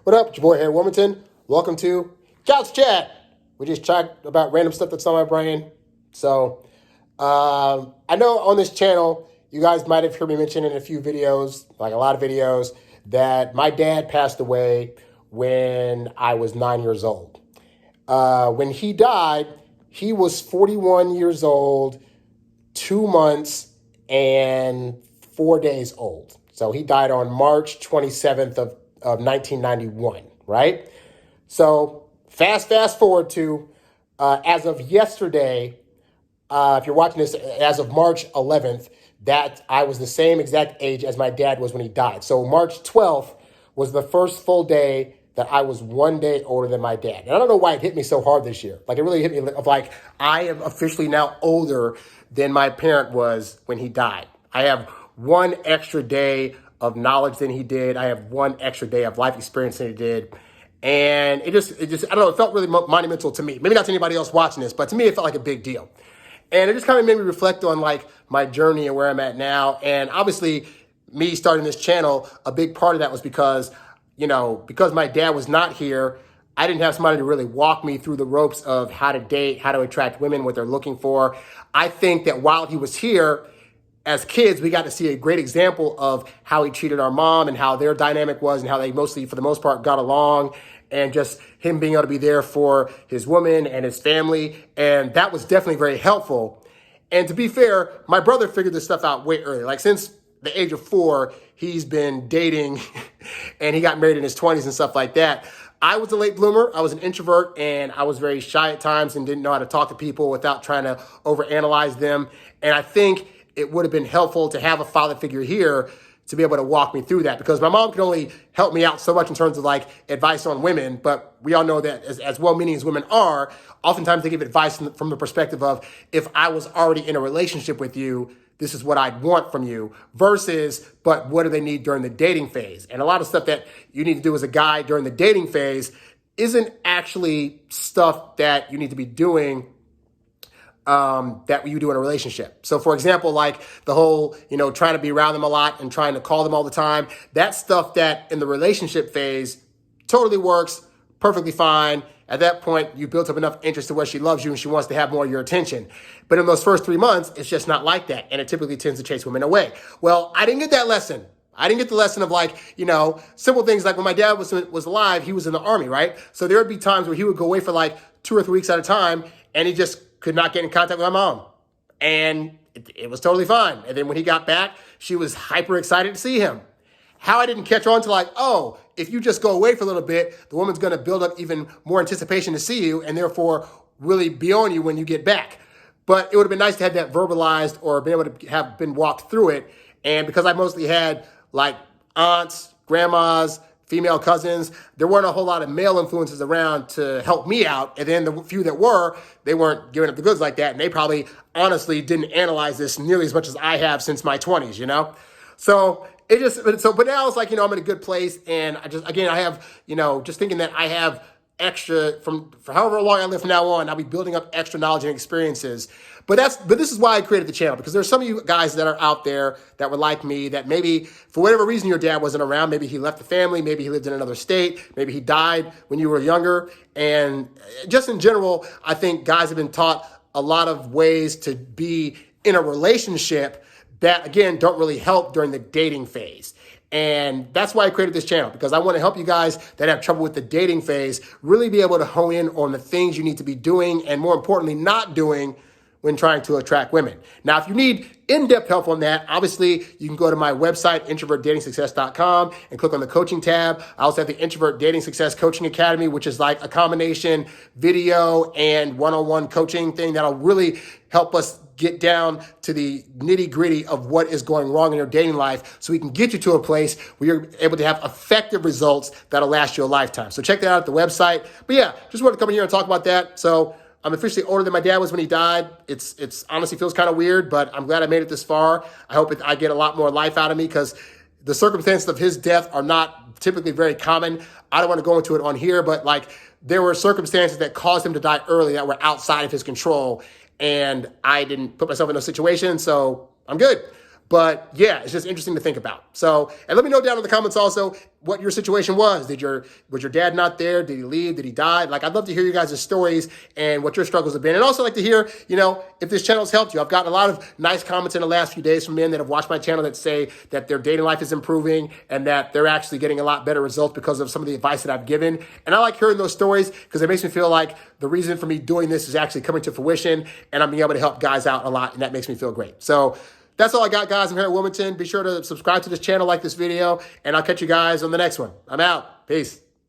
What up? It's your boy, HarryWilmington. Welcome to Couch Chat. We just chat about random stuff that's on my brain. So, I know on this channel, you guys might have heard me mention in a few videos, like a lot of videos, that my dad passed away when I was 9 years old. When he died, he was 41 years old, 2 months, and 4 days old. So he died on March 27th of 1991, right? So fast forward to, as of yesterday, if you're watching this, as of March 11th, that I was the same exact age as my dad was when he died. So March 12th was the first full day that I was 1 day older than my dad. And I don't know why it hit me so hard this year. Like, it really hit me of like, I am officially now older than my parent was when he died. I have one extra day of knowledge than he did. I have one extra day of life experience than he did. And it just, I don't know, it felt really monumental to me. Maybe not to anybody else watching this, but to me, it felt like a big deal. And it just kind of made me reflect on like my journey and where I'm at now. And obviously me starting this channel, a big part of that was because my dad was not here, I didn't have somebody to really walk me through the ropes of how to date, how to attract women, what they're looking for. I think that while he was here, as kids, we got to see a great example of how he treated our mom and how their dynamic was and how they mostly, for the most part, got along, and just him being able to be there for his woman and his family. And that was definitely very helpful. And to be fair, my brother figured this stuff out way earlier. Like, since the age of 4, he's been dating and he got married in his 20s and stuff like that. I was a late bloomer. I was an introvert and I was very shy at times and didn't know how to talk to people without trying to overanalyze them. And I think it would have been helpful to have a father figure here to be able to walk me through that, because my mom could only help me out so much in terms of like advice on women. But we all know that as well-meaning as women are, oftentimes they give advice from the perspective of, if I was already in a relationship with you, this is what I'd want from you, versus, but what do they need during the dating phase? And a lot of stuff that you need to do as a guy during the dating phase isn't actually stuff that you need to be doing that you do in a relationship. So for example, like the whole, trying to be around them a lot and trying to call them all the time, that's stuff that in the relationship phase totally works, perfectly fine. At that point, you built up enough interest to where she loves you and she wants to have more of your attention. But in those first 3 months, it's just not like that. And it typically tends to chase women away. Well, I didn't get that lesson. I didn't get the lesson of like, simple things like when my dad was alive, he was in the Army, right? So there would be times where he would go away for like 2 or 3 weeks at a time and he just could not get in contact with my mom. And it was totally fine. And then when he got back, she was hyper excited to see him. How I didn't catch on to like, oh, if you just go away for a little bit, the woman's going to build up even more anticipation to see you and therefore really be on you when you get back. But it would have been nice to have that verbalized or been able to have been walked through it. And because I mostly had like aunts, grandmas, female cousins, there weren't a whole lot of male influences around to help me out. And then the few that were, they weren't giving up the goods like that. And they probably honestly didn't analyze this nearly as much as I have since my 20s, So but now it's like, I'm in a good place. And I have, just thinking that I have extra for however long I live from now on, I'll be building up extra knowledge and experiences. But this is why I created the channel, because there's some of you guys that are out there that were like me, that maybe for whatever reason your dad wasn't around. Maybe he left the family. Maybe he lived in another state. Maybe he died when you were younger. And just in general, I think guys have been taught a lot of ways to be in a relationship that, again, don't really help during the dating phase. And that's why I created this channel, because I want to help you guys that have trouble with the dating phase really be able to hone in on the things you need to be doing and, more importantly, not doing when trying to attract women. Now, if you need in-depth help on that, obviously you can go to my website, introvertdatingsuccess.com, and click on the coaching tab. I also have the Introvert Dating Success Coaching Academy, which is like a combination video and one-on-one coaching thing that'll really help us get down to the nitty-gritty of what is going wrong in your dating life, so we can get you to a place where you're able to have effective results that'll last you a lifetime. So check that out at the website. But yeah, just wanted to come in here and talk about that. So I'm officially older than my dad was when he died. It's honestly feels kind of weird, but I'm glad I made it this far. I hope I get a lot more life out of me, because the circumstances of his death are not typically very common. I don't want to go into it on here, but like there were circumstances that caused him to die early that were outside of his control. And I didn't put myself in those situations, so I'm good. But yeah, it's just interesting to think about. So, and let me know down in the comments also what your situation was. Was your dad not there? Did he leave? Did he die? Like, I'd love to hear you guys' stories and what your struggles have been. And also like to hear, if this channel has helped you. I've gotten a lot of nice comments in the last few days from men that have watched my channel that say that their dating life is improving and that they're actually getting a lot better results because of some of the advice that I've given. And I like hearing those stories because it makes me feel like the reason for me doing this is actually coming to fruition and I'm being able to help guys out a lot, and that makes me feel great. So that's all I got, guys. I'm Harry Wilmington. Be sure to subscribe to this channel, like this video, and I'll catch you guys on the next one. I'm out. Peace.